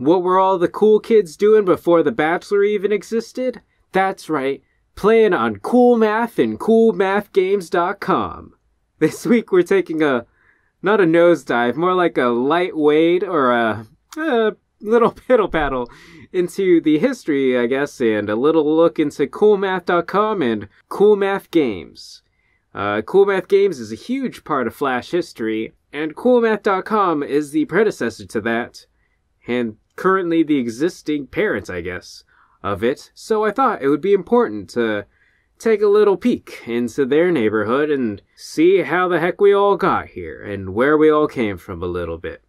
What were all the cool kids doing before The Bachelor even existed? That's right, playing on CoolMath and CoolMathGames.com. This week we're taking not a nosedive, more like a light wade or a little piddle paddle into the history, I guess, and a little look into CoolMath.com and CoolMath Games. CoolMath Games is a huge part of Flash history, and CoolMath.com is the predecessor to that, and currently the existing parent, I guess, of it. So I thought it would be important to take a little peek into their neighborhood and see how the heck we all got here and where we all came from a little bit.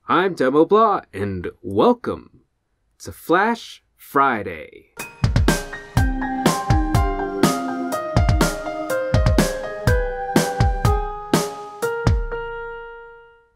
I'm Demo Blah, and welcome to Flash Friday.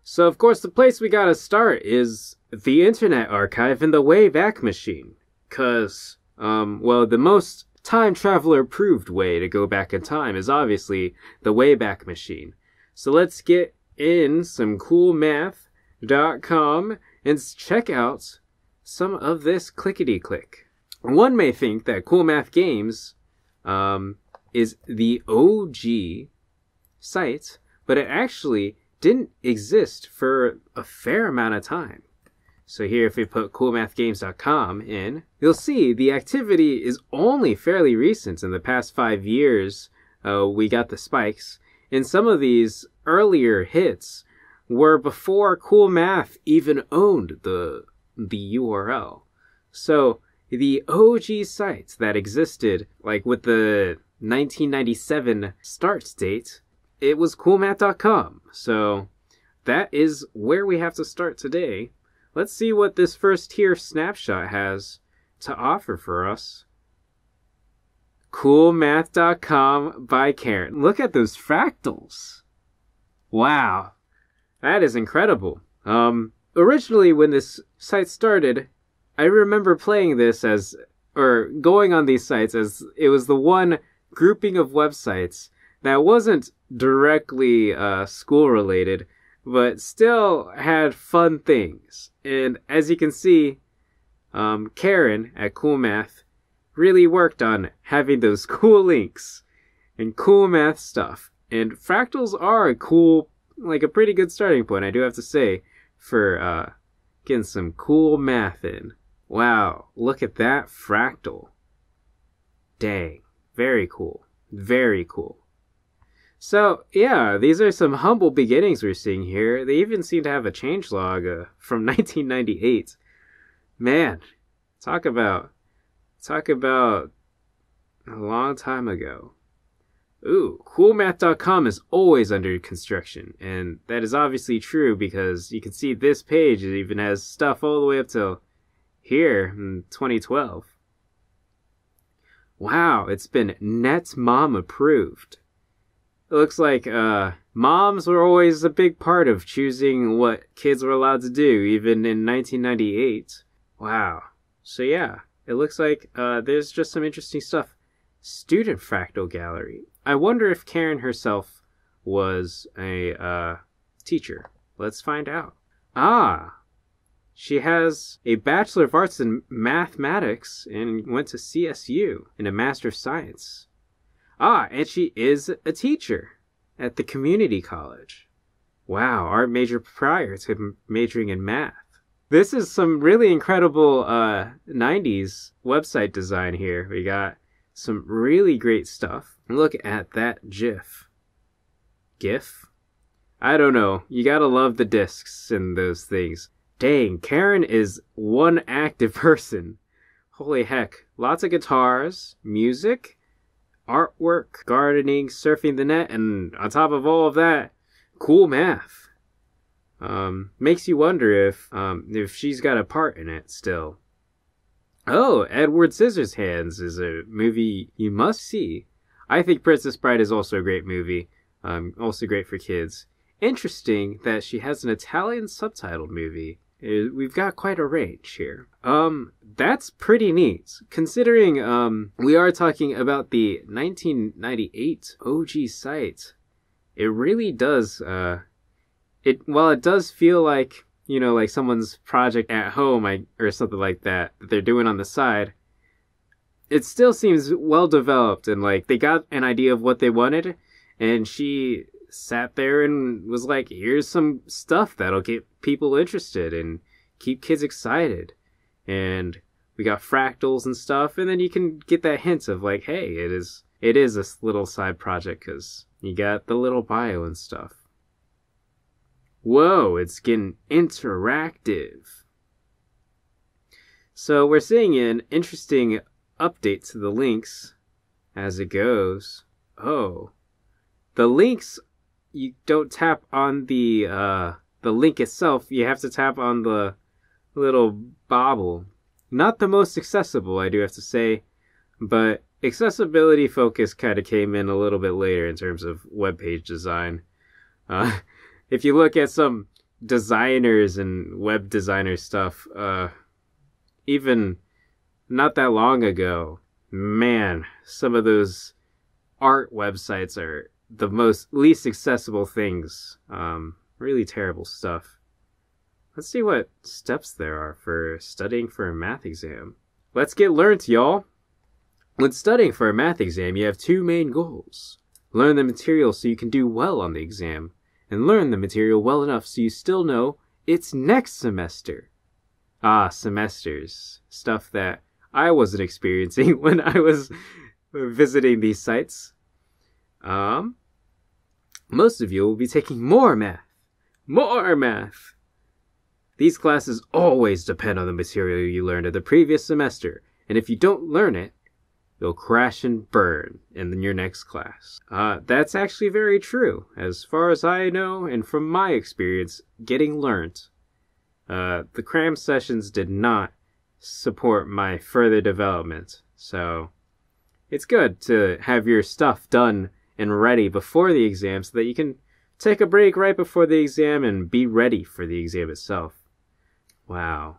So, of course, the place we gotta start is the Internet Archive and the Wayback Machine. Cause, the most time traveler-approved way to go back in time is obviously the Wayback Machine. So let's get in some CoolMath.com and check out some of this clickety-click. One may think that CoolMath Games is the OG site, but it actually didn't exist for a fair amount of time. So here, if we put CoolMathGames.com in, you'll see the activity is only fairly recent. In the past 5 years, we got the spikes. And some of these earlier hits were before CoolMath even owned the URL. So the OG sites that existed, like with the 1997 start date, it was CoolMath.com. So that is where we have to start today. Let's see what this first tier snapshot has to offer for us. CoolMath.com by Karen. Look at those fractals. Wow. That is incredible. Originally, when this site started, I remember playing this going on these sites as it was the one grouping of websites that wasn't directly school related, but still had fun things. And as you can see, Karen at CoolMath really worked on having those cool links and cool math stuff. And fractals are a pretty good starting point, I do have to say, for getting some cool math in. Wow, look at that fractal. Dang, very cool. Very cool. So, yeah, these are some humble beginnings we're seeing here. They even seem to have a changelog from 1998. Man, talk about a long time ago. Ooh, CoolMath.com is always under construction, and that is obviously true because you can see this page, it even has stuff all the way up till here in 2012. Wow, it's been NetMom approved. It looks like moms were always a big part of choosing what kids were allowed to do, even in 1998. Wow. So yeah, it looks like there's just some interesting stuff. Student fractal gallery. I wonder if Karen herself was a teacher. Let's find out. She has a Bachelor of Arts in Mathematics and went to CSU in a Master of Science. And she is a teacher at the community college. Wow, art major prior to majoring in math. This is some really incredible 90s website design here. We got some really great stuff. Look at that GIF. GIF? I don't know. You gotta love the discs and those things. Dang, Karen is one active person. Holy heck. Lots of guitars, music, artwork, gardening, surfing the net, and on top of all of that, cool math. Makes you wonder if she's got a part in it still. Oh, Edward Scissorhands is a movie you must see. I think Princess Bride is also a great movie. Also great for kids. Interesting that she has an Italian subtitled movie. We've got quite a range here. That's pretty neat, considering we are talking about the 1998 OG site. It really does, while it does feel like, like someone's project at home or something like that they're doing on the side, it still seems well developed and like they got an idea of what they wanted, and she sat there and was like, here's some stuff that'll get people interested and keep kids excited. And we got fractals and stuff, and then you can get that hint of like, hey, it is a little side project because you got the little bio and stuff. Whoa, it's getting interactive. So we're seeing an interesting update to the links as it goes. Oh, the links, you don't tap on the link itself. You have to tap on the little bobble. Not the most accessible, I do have to say, but accessibility focus kind of came in a little bit later in terms of web page design. If you look at some designers and web designer stuff, even not that long ago, man, some of those art websites are the least accessible things. Really terrible stuff. Let's see what steps there are for studying for a math exam. Let's get learnt, y'all. When studying for a math exam, you have two main goals. Learn the material so you can do well on the exam, and learn the material well enough so you still know it's next semester. Semesters. Stuff that I wasn't experiencing when I was visiting these sites. Most of you will be taking more math. More math! These classes always depend on the material you learned in the previous semester, and if you don't learn it, you'll crash and burn in your next class. That's actually very true. As far as I know, and from my experience getting learnt, the cram sessions did not support my further development. So it's good to have your stuff done and ready before the exam so that you can take a break right before the exam and be ready for the exam itself. Wow.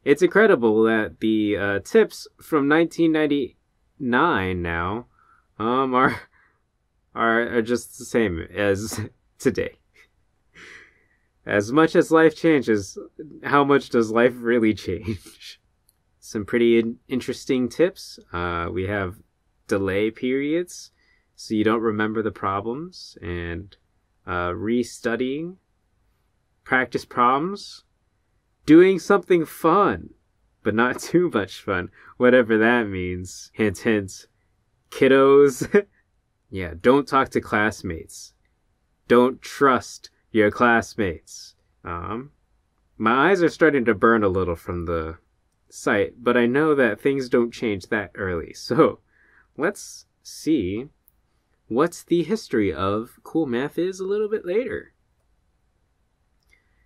It's incredible that the tips from 1999 now are just the same as today. As much as life changes, how much does life really change? Some pretty interesting tips. We have delay periods, so you don't remember the problems, and restudying, practice problems, doing something fun, but not too much fun, whatever that means. Hint, hint. Kiddos. Yeah, don't talk to classmates. Don't trust your classmates. My eyes are starting to burn a little from the site, but I know that things don't change that early. So let's see what the history of CoolMath is a little bit later.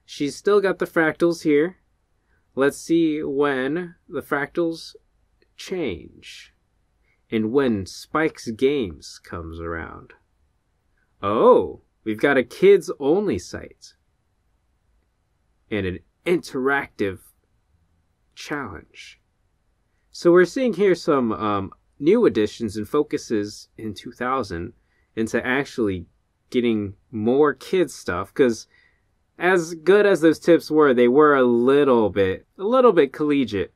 She's still got the fractals here. Let's see when the fractals change and when Spike's Games comes around. Oh, we've got a kids-only site and an interactive challenge. So we're seeing here some new additions and focuses in 2000 into actually getting more kids stuff, because as good as those tips were, they were a little bit collegiate.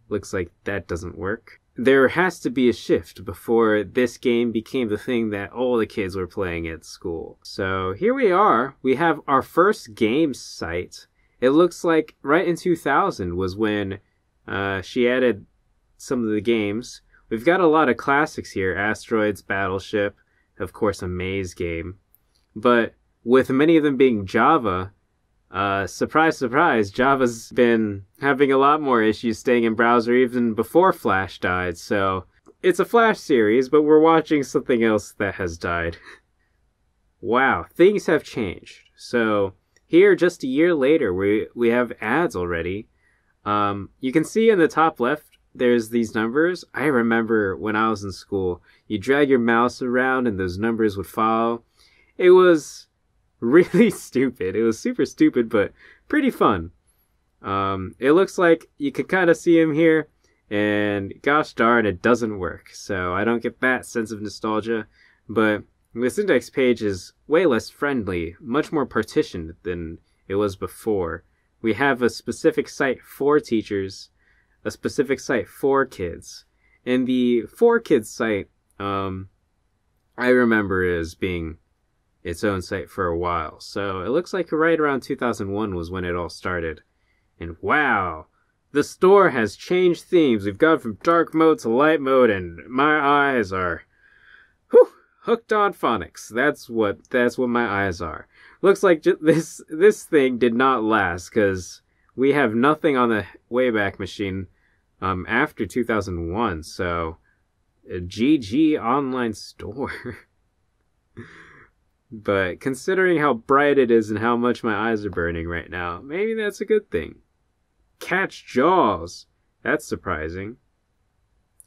Looks like that doesn't work. There has to be a shift before this game became the thing that all the kids were playing at school. So here we are. We have our first games site. It looks like right in 2000 was when she added some of the games. We've got a lot of classics here. Asteroids, Battleship, of course a maze game. But with many of them being Java, surprise, surprise, Java's been having a lot more issues staying in browser even before Flash died. So it's a Flash series, but we're watching something else that has died. Wow, things have changed. So here, just a year later, we have ads already. You can see in the top left, there's these numbers. I remember when I was in school, you drag your mouse around and those numbers would follow. It was really stupid. It was super stupid, but pretty fun. It looks like you can kind of see him here, and gosh darn, it doesn't work. So I don't get that sense of nostalgia, but this index page is way less friendly, much more partitioned than it was before. We have a specific site for teachers, a specific site for kids. And the for kids site, I remember as being its own site for a while. So it looks like right around 2001 was when it all started. And wow, the store has changed themes. We've gone from dark mode to light mode, and my eyes are hooked on phonics. That's what my eyes are. Looks like this thing did not last, because we have nothing on the Wayback Machine after 2001. So a GG online store. But considering how bright it is and how much my eyes are burning right now, maybe that's a good thing. Catch Jaws. That's surprising.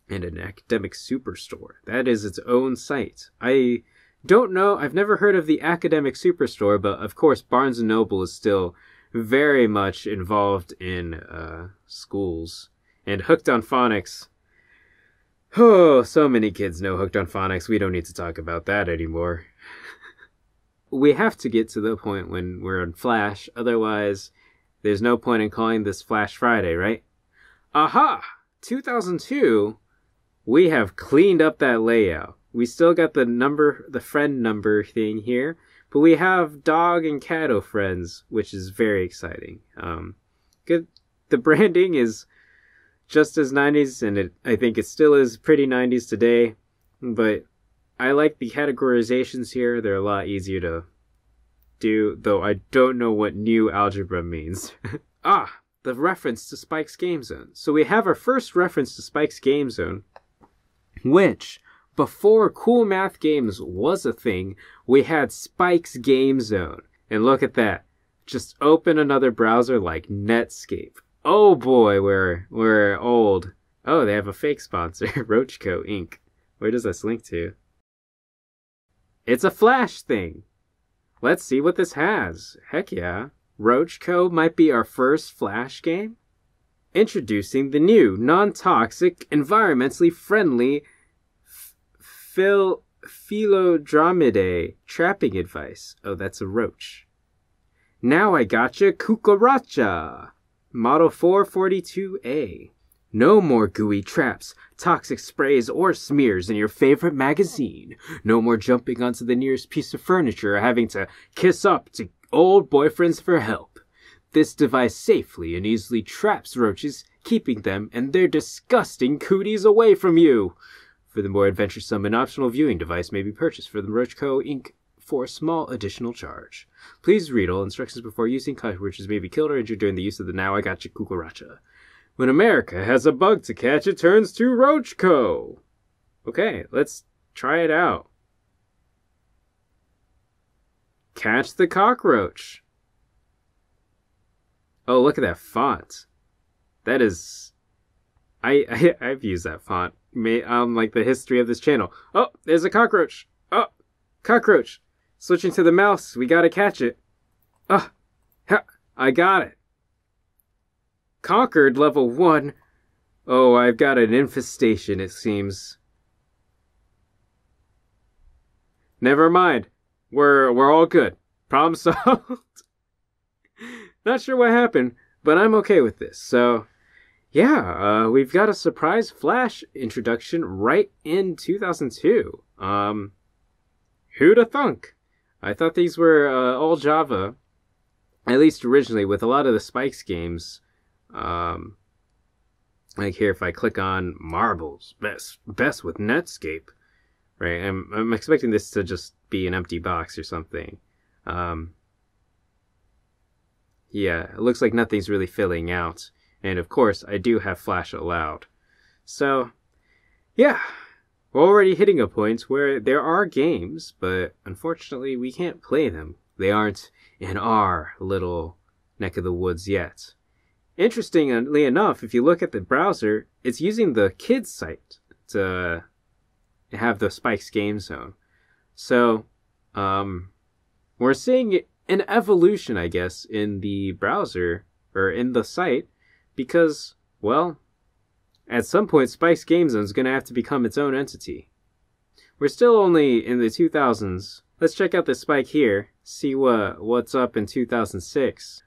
And an academic superstore. That is its own site. I don't know. I've never heard of the academic superstore, but of course Barnes & Noble is still very much involved in schools. And Hooked on Phonics. Oh, so many kids know Hooked on Phonics. We don't need to talk about that anymore. We have to get to the point when we're on Flash. Otherwise, there's no point in calling this Flash Friday, right? Aha! 2002, we have cleaned up that layout. We still got the friend number thing here, but we have dog and catto friends, which is very exciting. Good. The branding is just as 90s, and I think it still is pretty 90s today, but I like the categorizations here. They're a lot easier to do, though I don't know what new algebra means. The reference to Spike's Game Zone. So we have our first reference to Spike's Game Zone, which, before CoolMath Games was a thing, we had Spike's Game Zone. And look at that. Just open another browser like Netscape. Oh boy, we're old. Oh, they have a fake sponsor, Roachco Inc. Where does this link to? It's a Flash thing. Let's see what this has. Heck yeah. Roachco might be our first Flash game. Introducing the new, non-toxic, environmentally friendly Philodromidae trapping advice. Oh, that's a roach. Now I gotcha Cucaracha. Model 442A. No more gooey traps, toxic sprays, or smears in your favorite magazine. No more jumping onto the nearest piece of furniture or having to kiss up to old boyfriends for help. This device safely and easily traps roaches, keeping them and their disgusting cooties away from you. For the more adventuresome and optional viewing device may be purchased from the Roachco Inc. for a small additional charge. Please read all instructions before using. Cockroaches may be killed or injured during the use of the Now I Gotcha Cucaracha. When America has a bug to catch, it turns to Roachco. Okay, let's try it out. Catch the cockroach. Oh, look at that font. That is... I've used that font on like the history of this channel. Oh, there's a cockroach. Oh, cockroach. Switching to the mouse, we gotta catch it. Ah, I got it. Conquered level 1. Oh, I've got an infestation, it seems. Never mind. We're all good. Problem solved. Not sure what happened, but I'm okay with this. So, yeah, we've got a surprise Flash introduction right in 2002. Who'da thunk? I thought these were all Java, at least originally, with a lot of the Spikes games. Like here, if I click on Marbles, best with Netscape, right? I'm expecting this to just be an empty box or something. Yeah, it looks like nothing's really filling out. And of course, I do have Flash allowed. So, yeah, we're already hitting a point where there are games, but unfortunately we can't play them. They aren't in our little neck of the woods yet. Interestingly enough, if you look at the browser, it's using the kids site to have the Spike's Game Zone. So, we're seeing an evolution, I guess, in the browser, or in the site, because, well, at some point, Spike's Game Zone is going to have to become its own entity. we're still only in the 2000s. Let's check out this spike here, see what's up in 2006.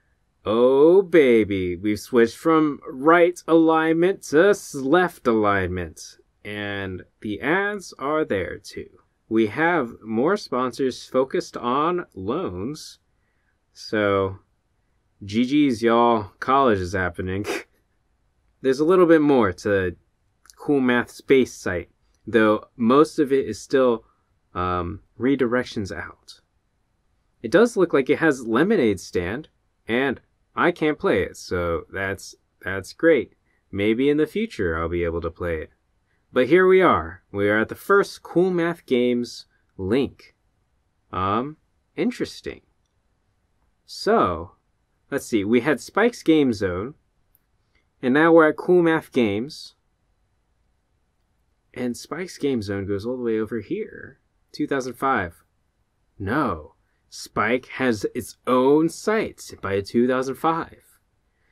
Oh baby, we've switched from right alignment to left alignment. And the ads are there too. We have more sponsors focused on loans. So, GG's y'all, college is happening. There's a little bit more to CoolMath Space site, though most of it is still redirections out. It does look like it has lemonade stand, and I can't play it, so that's great. Maybe in the future I'll be able to play it. But here we are. We are at the first CoolMath Games link. Interesting. So, let's see. We had Spike's Game Zone, and now we're at CoolMath Games. And Spike's Game Zone goes all the way over here. 2005. No. Spike has its own site by 2005.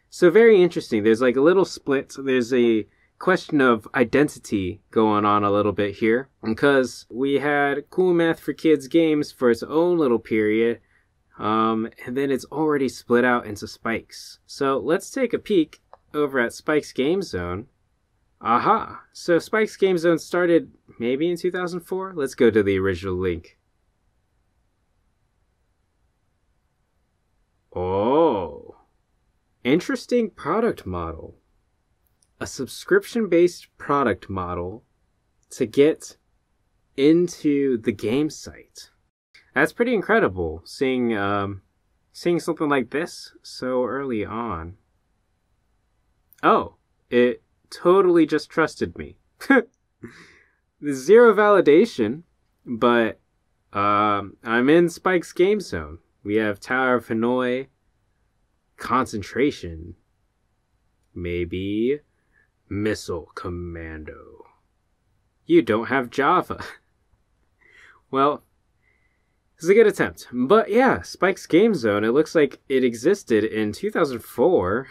So very interesting. There's like a little split. There's a question of identity going on a little bit here. Because we had CoolMath for Kids games for its own little period. And then it's already split out into Spike's. So let's take a peek over at Spike's Game Zone. Aha! So Spike's Game Zone started maybe in 2004? Let's go to the original link. Oh! Interesting product model. A subscription-based product model to get into the game site. That's pretty incredible, seeing something like this so early on. Oh, it totally just trusted me. Zero validation, but I'm in Spike's Game Zone. We have Tower of Hanoi, Concentration, maybe Missile Commando. You don't have Java. Well, this is a good attempt. But yeah, Spike's Game Zone, it looks like it existed in 2004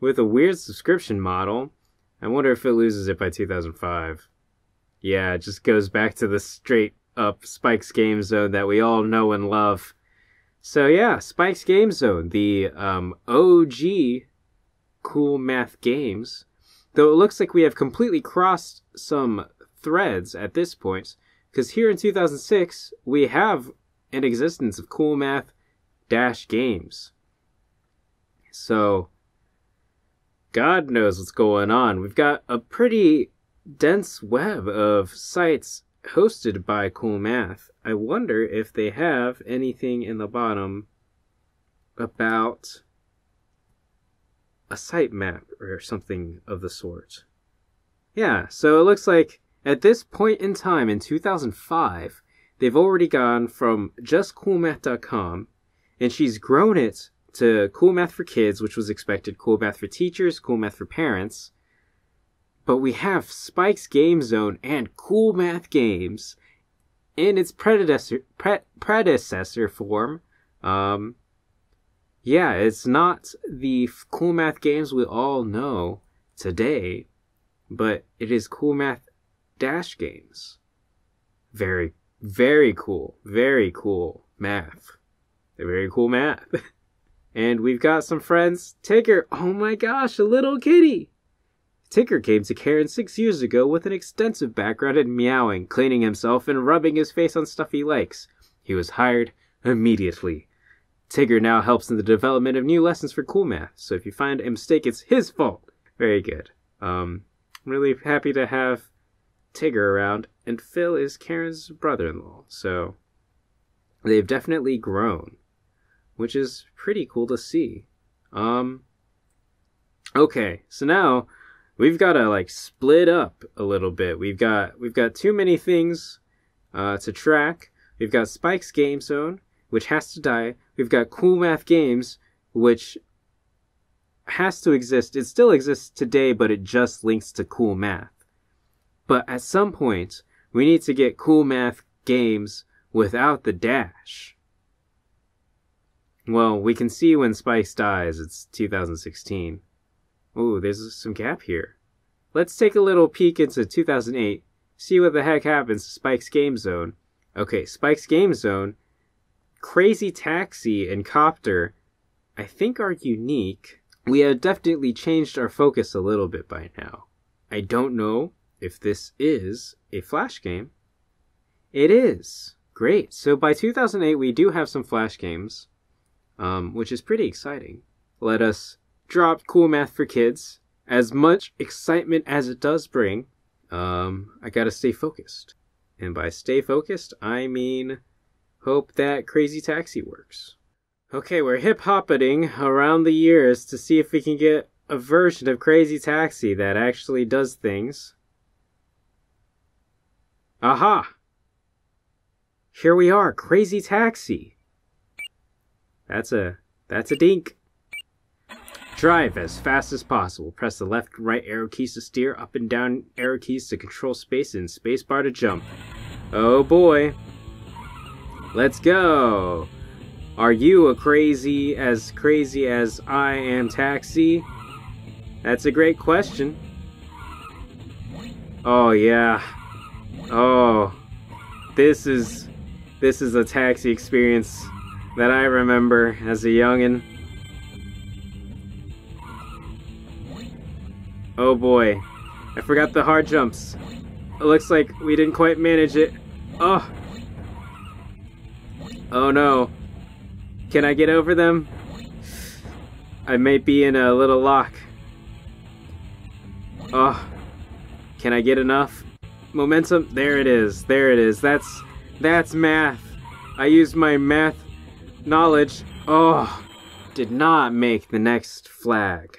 with a weird subscription model. I wonder if it loses it by 2005. Yeah, it just goes back to the straight up Spike's Game Zone that we all know and love. So yeah, Spike's Game Zone, the OG CoolMath games. Though it looks like we have completely crossed some threads at this point, because here in 2006, we have an existence of CoolMath-games. So, God knows what's going on. We've got a pretty dense web of sites hosted by CoolMath. I wonder if they have anything in the bottom about a sitemap or something of the sort. Yeah, so it looks like at this point in time in 2005, they've already gone from just CoolMath.com, and she's grown it to CoolMath for Kids, which was expected, CoolMath for Teachers, CoolMath for Parents. But we have Spike's Game Zone and CoolMath Games in its predecessor form. Yeah, it's not the CoolMath games we all know today, but it is CoolMath-games. Very, very cool. Very cool math. Very cool math. And we've got some friends. Tigger, oh my gosh, a little kitty. Tigger came to Karen 6 years ago with an extensive background in meowing, cleaning himself, and rubbing his face on stuff he likes. He was hired immediately. Tigger now helps in the development of new lessons for CoolMath, so if you find a mistake, it's his fault. Very good. I'm really happy to have Tigger around, and Phil is Karen's brother-in-law, so they've definitely grown, which is pretty cool to see. Okay, so now we've got to split up a little bit. We've got too many things to track. We've got Spike's Game Zone, which has to die. We've got CoolMath Games, which has to exist. It still exists today, but it just links to CoolMath. But at some point, we need to get CoolMath Games without the dash. Well, we can see when Spike's dies. It's 2016. Ooh, there's some gap here. Let's take a little peek into 2008. see what the heck happens to Spike's Game Zone. Okay, Spike's Game Zone, Crazy Taxi, and Copter, I think are unique. We have definitely changed our focus a little bit by now. I don't know if this is a Flash game. It is. Great. So by 2008, we do have some Flash games, which is pretty exciting. Let us drop CoolMath for Kids. As much excitement as it does bring, I gotta stay focused. And by stay focused, I mean hope that Crazy Taxi works. Okay, we're hip-hoppeting around the years to see if we can get a version of Crazy Taxi that actually does things. Aha! Here we are, Crazy Taxi. That's a dink. Drive as fast as possible. Press the left and right arrow keys to steer, up and down arrow keys to control space, and spacebar to jump. Oh boy. Let's go. Are you crazy as I am Taxi? That's a great question. Oh yeah. Oh. This is a taxi experience that I remember as a youngin'. Oh boy, I forgot the hard jumps. It looks like we didn't quite manage it. Oh! Oh no. Can I get over them? I may be in a little lock. Oh. Can I get enough momentum? There it is. There it is. That's math. I used my math knowledge. Oh. Did not make the next flag.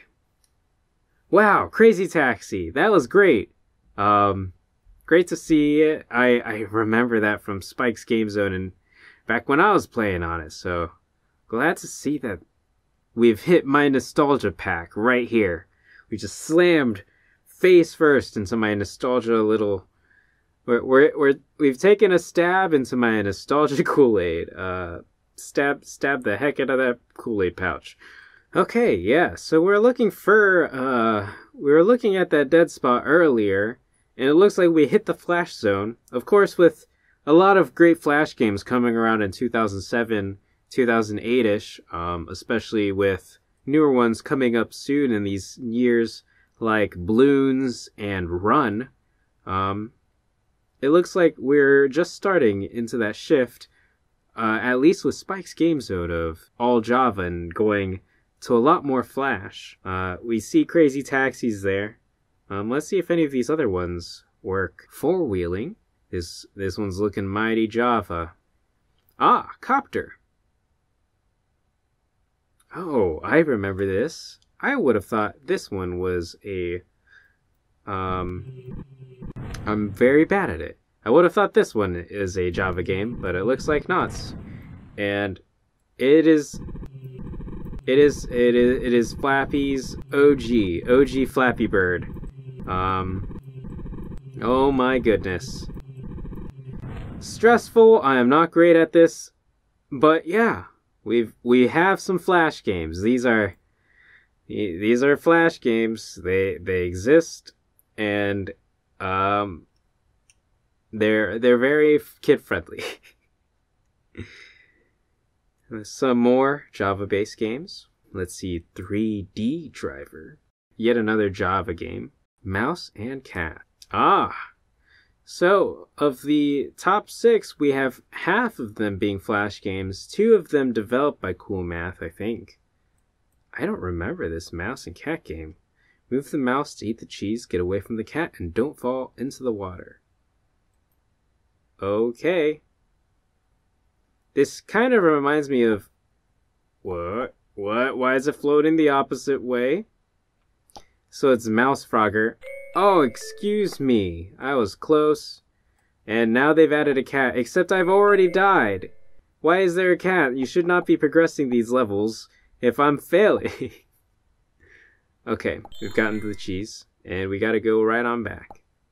Wow, Crazy Taxi. That was great. Great to see it. I remember that from Spike's Game Zone and back when I was playing on it, so glad to see that we've hit my nostalgia pack right here. We just slammed face first into my nostalgia little... We've taken a stab into my nostalgia Kool-Aid. Stab the heck out of that Kool-Aid pouch. Okay, yeah, so we were looking at that dead spot earlier, and it looks like we hit the Flash zone. Of course, with a lot of great Flash games coming around in 2007, 2008-ish, especially with newer ones coming up soon in these years, like Bloons and Run. It looks like we're just starting into that shift, at least with Spike's Game Zone of all Java and going to a lot more Flash. We see Crazy Taxis there. Let's see if any of these other ones work. Four-wheeling. This one's looking mighty Java. Ah, Copter. Oh, I remember this. I would have thought this one was a... I'm very bad at it. I would have thought this one is a Java game, but it looks like not. And it is Flappy's OG Flappy Bird. Oh my goodness. Stressful. I am not great at this, but yeah, we have some Flash games. These are Flash games. They exist, and they're very kid friendly. Some more Java-based games. Let's see, 3D Driver. Yet another Java game. Mouse and Cat. Ah! So, of the top 6, we have half of them being Flash games, 2 of them developed by CoolMath, I think. I don't remember this Mouse and Cat game. Move the mouse to eat the cheese, get away from the cat, and don't fall into the water. Okay. This kind of reminds me of... What? Why is it floating the opposite way? So it's Mouse Frogger. Oh, excuse me. I was close. And now they've added a cat, except I've already died. Why is there a cat? You should not be progressing these levels if I'm failing. Okay, we've gotten to the cheese, and we gotta go right on back.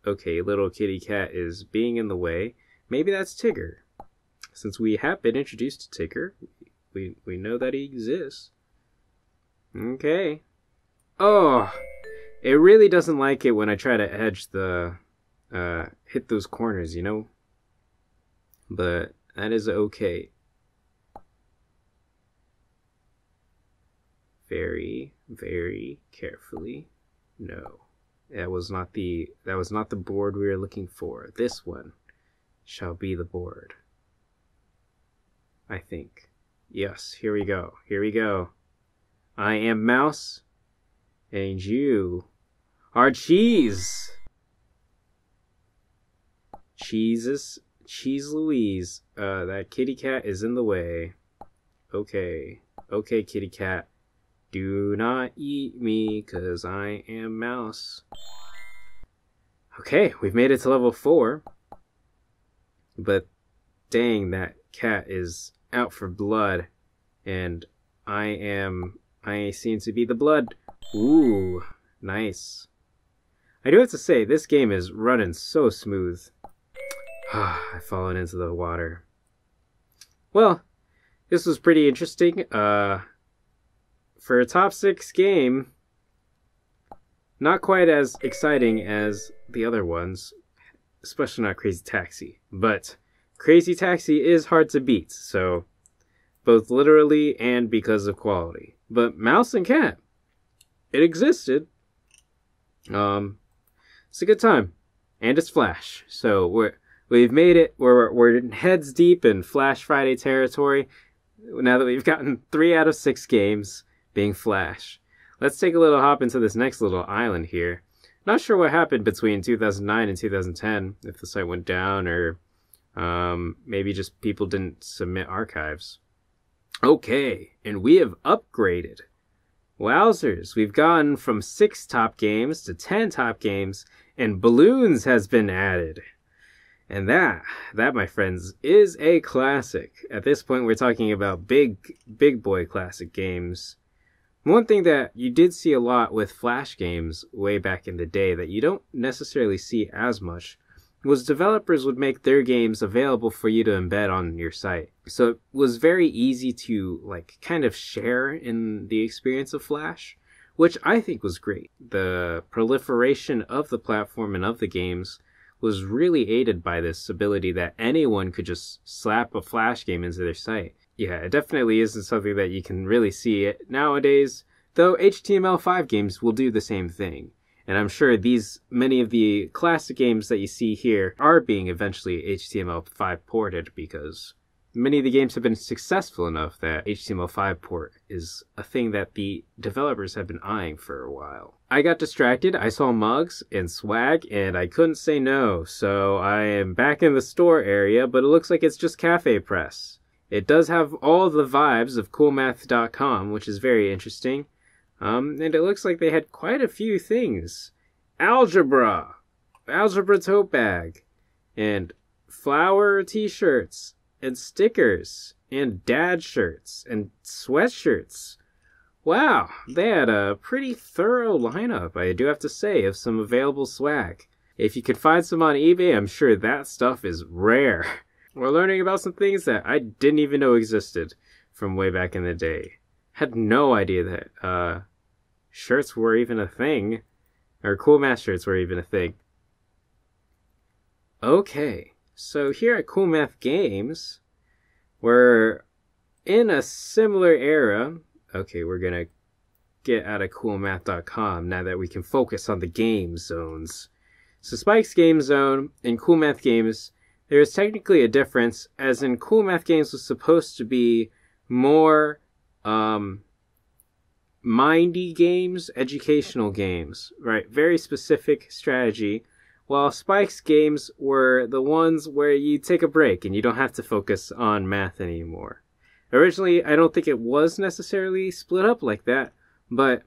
Okay, little kitty cat is being in the way. Maybe that's Tigger. Since we have been introduced to Tigger, we know that he exists. Okay. Oh, it really doesn't like it when I try to edge the hit those corners, you know? But that is okay. Very, very carefully. No. That was not the board we were looking for. This one shall be the board. I think. Yes, here we go. Here we go. I am Mouse, and you are Cheese. Cheese Louise. That kitty cat is in the way. Okay. Okay, kitty cat. Do not eat me, 'cause I am Mouse. Okay, we've made it to level 4. But dang, that cat is out for blood. And I seem to be the blood. Ooh, nice. I do have to say, this game is running so smooth. I've fallen into the water. Well, this was pretty interesting. For a top 6 game, not quite as exciting as the other ones, especially not Crazy Taxi. But Crazy Taxi is hard to beat, so both literally and because of quality. But Mouse and Cat, it existed. It's a good time, and it's Flash. So we've made it. We're heads deep in Flash Friday territory. Now that we've gotten 3 out of 6 games being Flash, let's take a little hop into this next little island here. Not sure what happened between 2009 and 2010. If the site went down, or maybe just people didn't submit archives. Okay, and we have upgraded. Wowzers, we've gone from 6 top games to 10 top games, and Balloons has been added. And that, my friends, is a classic. At this point, we're talking about big boy classic games. One thing that you did see a lot with Flash games way back in the day that you don't necessarily see as much was developers would make their games available for you to embed on your site. So it was very easy to kind of share in the experience of Flash, which I think was great. The proliferation of the platform and of the games was really aided by this ability that anyone could just slap a Flash game into their site. Yeah, it definitely isn't something that you can really see it nowadays, though HTML5 games will do the same thing. And I'm sure many of the classic games that you see here are being eventually HTML5 ported, because many of the games have been successful enough that HTML5 port is a thing that the developers have been eyeing for a while. I got distracted, I saw mugs and swag, and I couldn't say no, so I am back in the store area, but it looks like it's just Cafe Press. It does have all the vibes of CoolMath.com, which is very interesting. And it looks like they had quite a few things. Algebra tote bag, and flower t-shirts, and stickers, and dad shirts, and sweatshirts. Wow, they had a pretty thorough lineup, I do have to say, of some available swag. If you could find some on eBay, I'm sure that stuff is rare. We're learning about some things that I didn't even know existed from way back in the day. Had no idea that shirts were even a thing, or CoolMath shirts were even a thing. Okay, so here at CoolMath Games, we're in a similar era. Okay, we're gonna get out of CoolMath.com now that we can focus on the game zones. So Spike's Game Zone and CoolMath Games, there is technically a difference, as in CoolMath Games was supposed to be more mindy games, educational games, right? Very specific strategy, while Spike's games were the ones where you take a break and you don't have to focus on math anymore. Originally, I don't think it was necessarily split up like that, but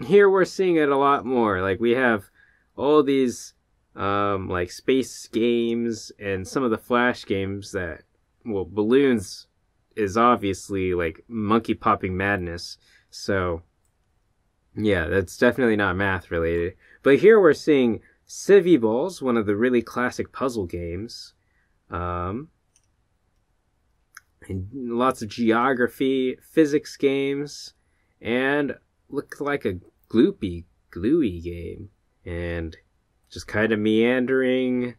here we're seeing it a lot more. Like, we have all these space games and some of the Flash games that, well, Balloons is obviously monkey popping madness, so yeah, that's definitely not math related. But here we're seeing Civvy Balls, one of the really classic puzzle games, and lots of geography, physics games, and look like a gluey game, and just kind of meandering.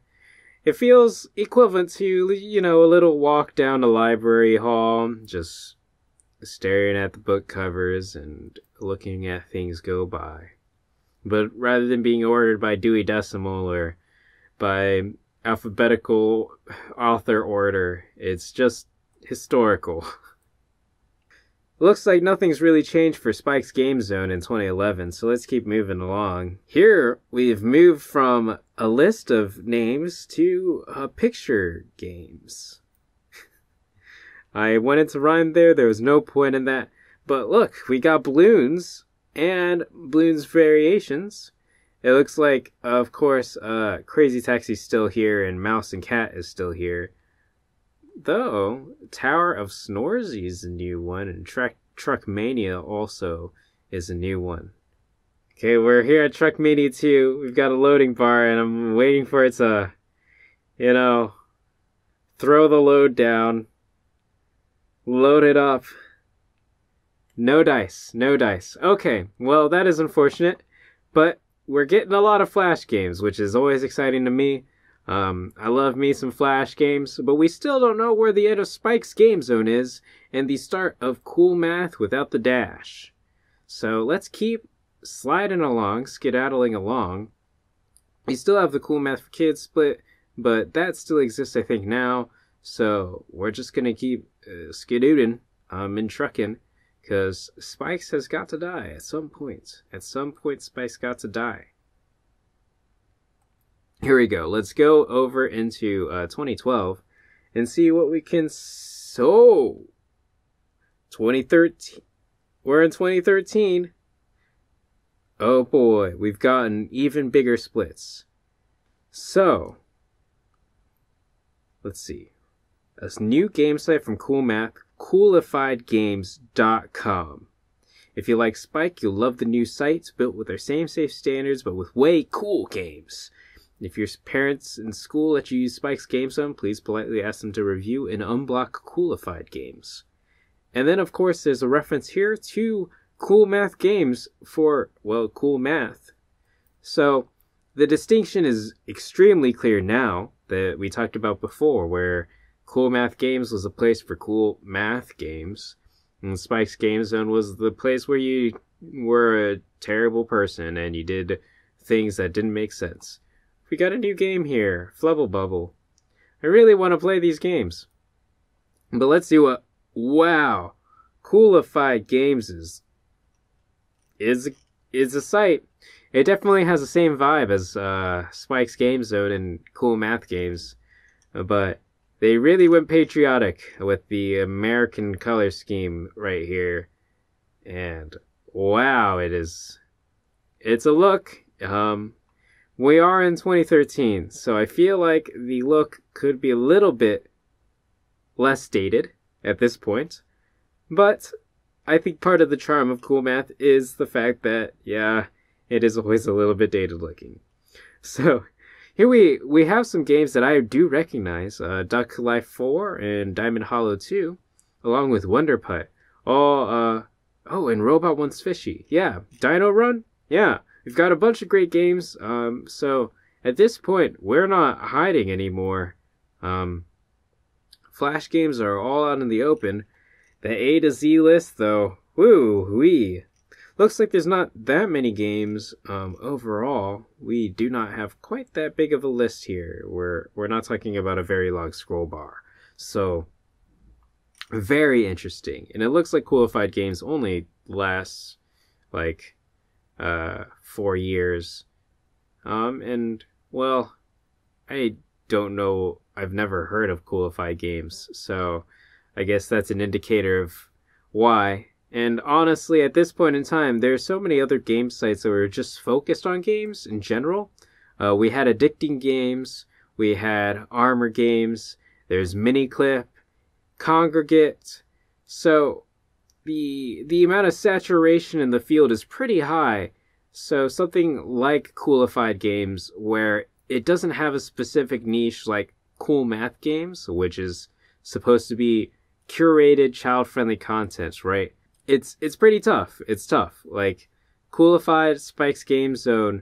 It feels equivalent to, a little walk down the library hall, just staring at the book covers and looking at things go by. But rather than being ordered by Dewey Decimal or by alphabetical author order, it's just historical. Looks like nothing's really changed for Spike's Game Zone in 2011, so let's keep moving along. Here, we've moved from a list of names to picture games. I wanted to rhyme there was no point in that. But look, we got balloons and balloons variations. It looks like, of course, Crazy Taxi's still here and Mouse and Cat is still here. Though, Tower of Snorzy is a new one, and Truckmania also is a new one. Okay, we're here at Truckmania 2. We've got a loading bar, and I'm waiting for it to, throw the load down. Load it up. No dice. Okay, well, that is unfortunate, but we're getting a lot of Flash games, which is always exciting to me. I love me some Flash games, but we still don't know where the end of Spike's Game Zone is and the start of CoolMath without the dash. So let's keep sliding along, skedaddling along. We still have the CoolMath for Kids split, but that still exists, I think, now. So we're just going to keep skedooding and trucking, because Spike's has got to die at some point. At some point, Spike's got to die. Here we go. Let's go over into 2012 and see what we can... 2013. We're in 2013. Oh boy, we've gotten even bigger splits. So, let's see. A new game site from CoolMath, coolifiedgames.com. If you like Spike, you'll love the new site, built with their same safe standards, but with way cool games. If your parents in school let you use Spike's Game Zone, please politely ask them to review and unblock Coolified games. And then, of course, there's a reference here to CoolMath games for, well, CoolMath. So, the distinction is extremely clear now that we talked about before, where CoolMath Games was a place for cool math games, and Spike's Game Zone was the place where you were a terrible person and you did things that didn't make sense. We got a new game here, Flubble Bubble. I really want to play these games. But let's see what... Wow! Coolified Games is a site. It definitely has the same vibe as Spike's Game Zone and CoolMath games. But they really went patriotic with the American color scheme right here. And wow, it's a look. We are in 2013, so I feel like the look could be a little bit less dated at this point. But I think part of the charm of CoolMath is the fact that, yeah, it is always a little bit dated looking. So here we have some games that I do recognize, Duck Life 4 and Diamond Hollow 2, along with Wonder Putt. And Robot Wants Fishy. Yeah, Dino Run? Yeah. We've got a bunch of great games, so at this point, we're not hiding anymore. Flash games are all out in the open. The A to Z list, though, woo-wee. Looks like there's not that many games overall. We do not have quite that big of a list here. We're not talking about a very long scroll bar. So, very interesting. And it looks like Coolified Games only lasts, 4 years. And, well, I don't know. I've never heard of Coolified Games, so I guess that's an indicator of why. And honestly, at this point in time, there are so many other game sites that were just focused on games in general. We had Addicting Games, we had Armor Games, there's Miniclip, Congregate. So the amount of saturation in the field is pretty high. So something like Coolified Games, where it doesn't have a specific niche like CoolMath Games, which is supposed to be curated, child-friendly content, right? It's pretty tough. It's tough. Like, Coolified, Spike's Game Zone,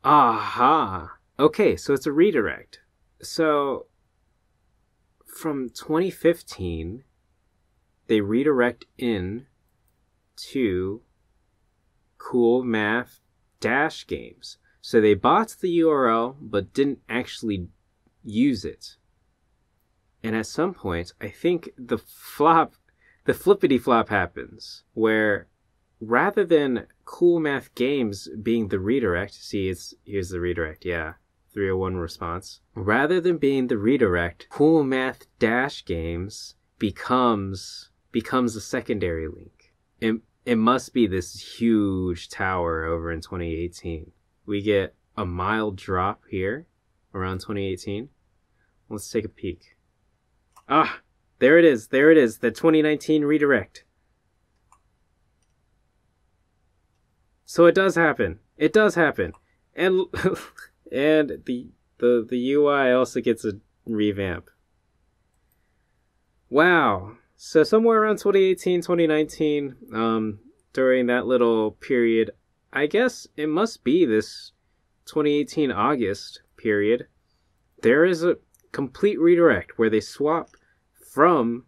Aha! Okay, so it's a redirect. So, from 2015, they redirect in to CoolMath Dash Games. So they bought the URL, but didn't actually use it. And at some point, I think the flippity flop happens, where rather than CoolMath Games being the redirect, here's the redirect, yeah, 301 response. Rather than being the redirect, CoolMath Dash Games becomes a secondary link. It must be this huge tower over in 2018. We get a mild drop here around 2018. Let's take a peek. Ah, there it is, the 2019 redirect. So it does happen. And and the UI also gets a revamp. Wow. So somewhere around 2018, 2019, during that little period, I guess it must be this 2018 August period, there is a complete redirect where they swap from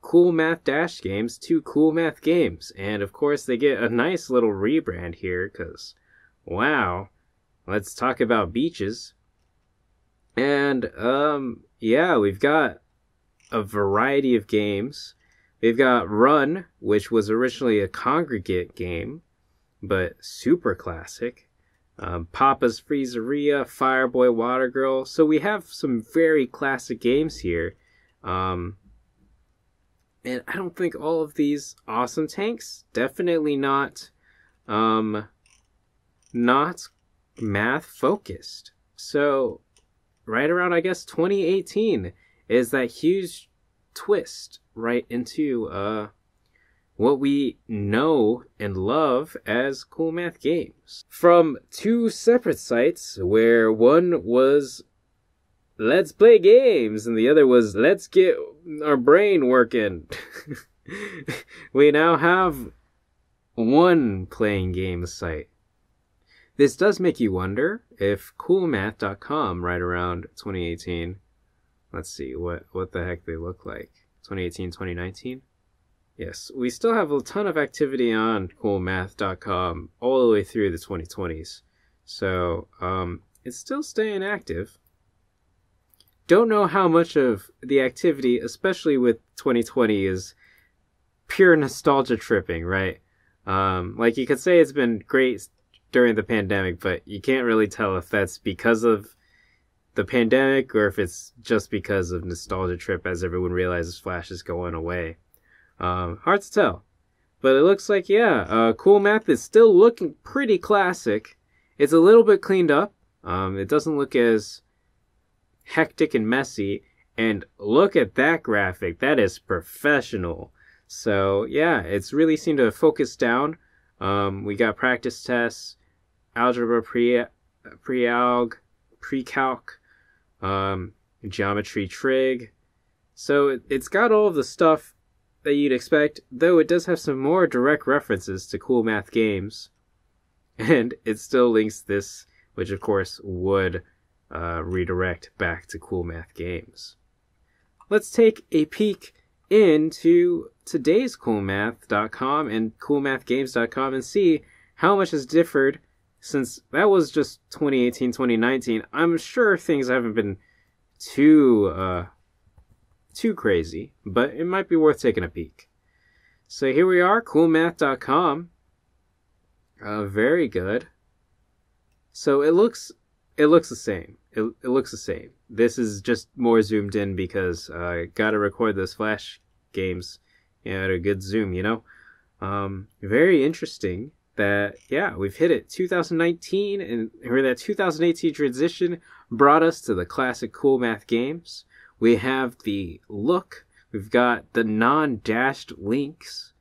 CoolMath Dash Games to CoolMath Games. And of course they get a nice little rebrand here because, wow, let's talk about beaches. And, yeah, we've got a variety of games. We've got Run, which was originally a congregate game, but super classic. Papa's Freezeria, Fireboy Water Girl. So we have some very classic games here. And I don't think all of these awesome tanks, definitely not math focused. So right around, I guess, 2018 is that huge twist right into what we know and love as CoolMath Games. From two separate sites, where one was let's play games and the other was let's get our brain working. We now have one playing games site. This does make you wonder if CoolMath.com right around 2018, let's see what the heck they look like. 2018, 2019? Yes, we still have a ton of activity on CoolMath.com all the way through the 2020s. So, it's still staying active. Don't know how much of the activity, especially with 2020, is pure nostalgia tripping, right? Like you could say it's been great during the pandemic, but you can't really tell if that's because of the pandemic or if it's just because of nostalgia trip as everyone realizes Flash is going away. Hard to tell. But it looks like, yeah, CoolMath is still looking pretty classic. It's a little bit cleaned up. It doesn't look as hectic and messy. And look at that graphic. That is professional. So, yeah, it's really seemed to focus down. We got practice tests, algebra pre-alg, pre-calc, geometry trig. So it's got all of the stuff that you'd expect, though it does have some more direct references to CoolMath Games. And it still links this, which of course would redirect back to CoolMath Games. Let's take a peek into today's CoolMath.com and CoolMathGames.com and see how much has differed since that was just 2018, 2019. I'm sure things haven't been too crazy, but it might be worth taking a peek. So here we are, CoolMath.com. Very good. So it looks the same. It looks the same. This is just more zoomed in because I gotta record those Flash games at a good zoom, you know? Very interesting that, yeah, we've hit it. 2019 and where that 2018 transition brought us to the classic CoolMath games. We have the look. We've got the non-dashed links.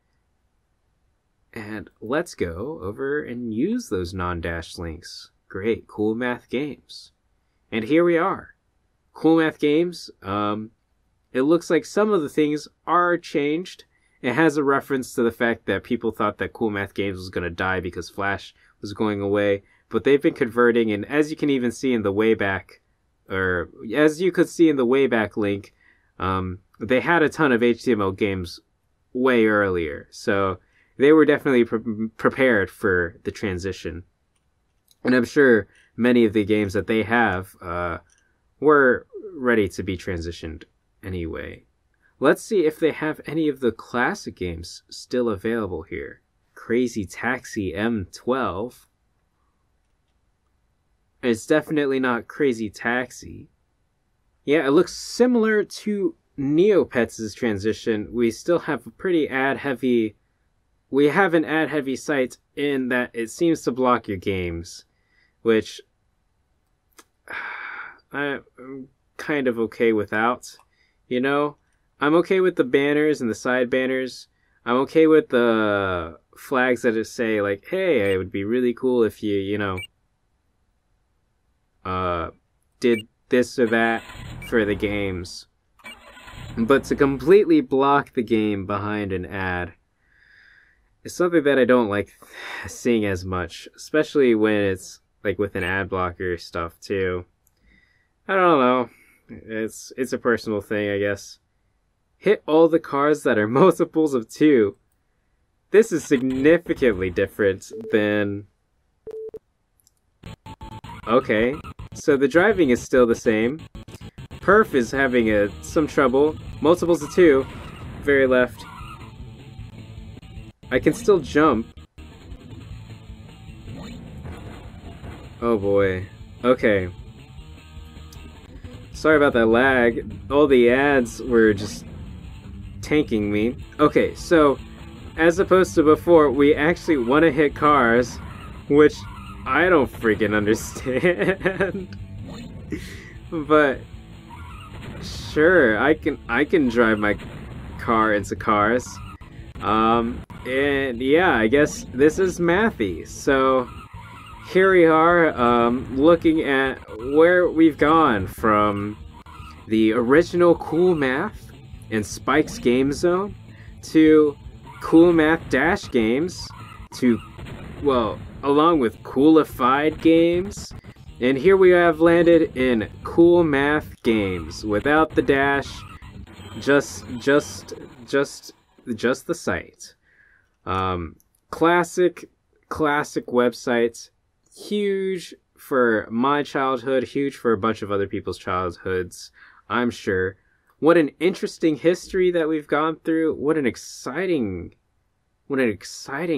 And let's go over and use those non-dashed links. Great, CoolMath Games. And here we are. CoolMath Games. It looks like some of the things are changed. It has a reference to the fact that people thought that CoolMath Games was going to die because Flash was going away. but they've been converting, and as you can even see in the Wayback, or as you could see in the Wayback link, they had a ton of HTML games way earlier, so they were definitely prepared for the transition. And I'm sure many of the games that they have were ready to be transitioned anyway. Let's see if they have any of the classic games still available here. Crazy Taxi M12. It's definitely not Crazy Taxi. Yeah, it looks similar to Neopets' transition. We still have a pretty ad-heavy... We have an ad-heavy site in that it seems to block your games, which I'm kind of okay without, you know? I'm okay with the banners and the side banners. I'm okay with the flags that just say, like, hey, it would be really cool if you, you know, did this or that for the games. But to completely block the game behind an ad is something that I don't like seeing as much, especially when it's, like, with an ad blocker stuff, too. I don't know. It's a personal thing, I guess. Hit all the cars that are multiples of 2. This is significantly different than... Okay, so the driving is still the same. Perf is having some trouble. Multiples of 2. Very left. I can still jump. Oh boy. Okay. Sorry about that lag. All the ads were just tanking me. Okay, so as opposed to before, we actually want to hit cars, which I don't freaking understand. But sure, I can drive my car into cars. And yeah, I guess this is mathy. So here we are, looking at where we've gone from the original CoolMath and Spike's Game Zone to CoolMath Dash games to, well, along with Coolified games. And here we have landed in CoolMath games without the dash, just the site. Classic websites, huge for my childhood, huge for a bunch of other people's childhoods, I'm sure. What an interesting history that we've gone through. What an exciting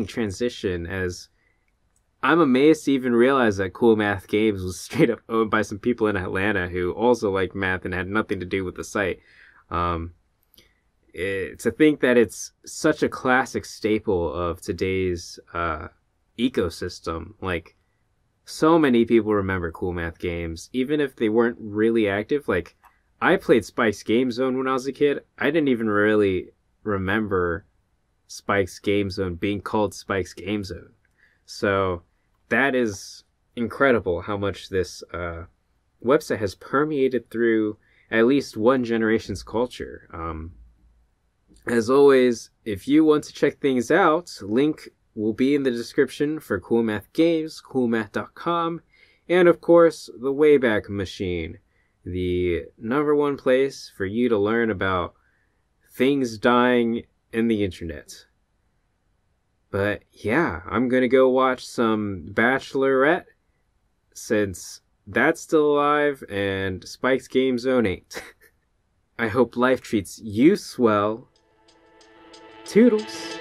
transition, as I'm amazed to even realize that CoolMath Games was straight up owned by some people in Atlanta who also like math and had nothing to do with the site. To think that it's such a classic staple of today's ecosystem. Like, so many people remember CoolMath games, even if they weren't really active. Like, I played Spike's Game Zone when I was a kid. I didn't even really remember Spike's Game Zone being called Spike's Game Zone. So that is incredible how much this website has permeated through at least one generation's culture. As always, if you want to check things out, link will be in the description for CoolMath Games, coolmath.com, and of course, the Wayback Machine, the #1 place for you to learn about things dying in the internet. But yeah, I'm gonna go watch some Bachelorette, since that's still alive and Spike's Game Zone ain't. I hope life treats you swell. Toodles!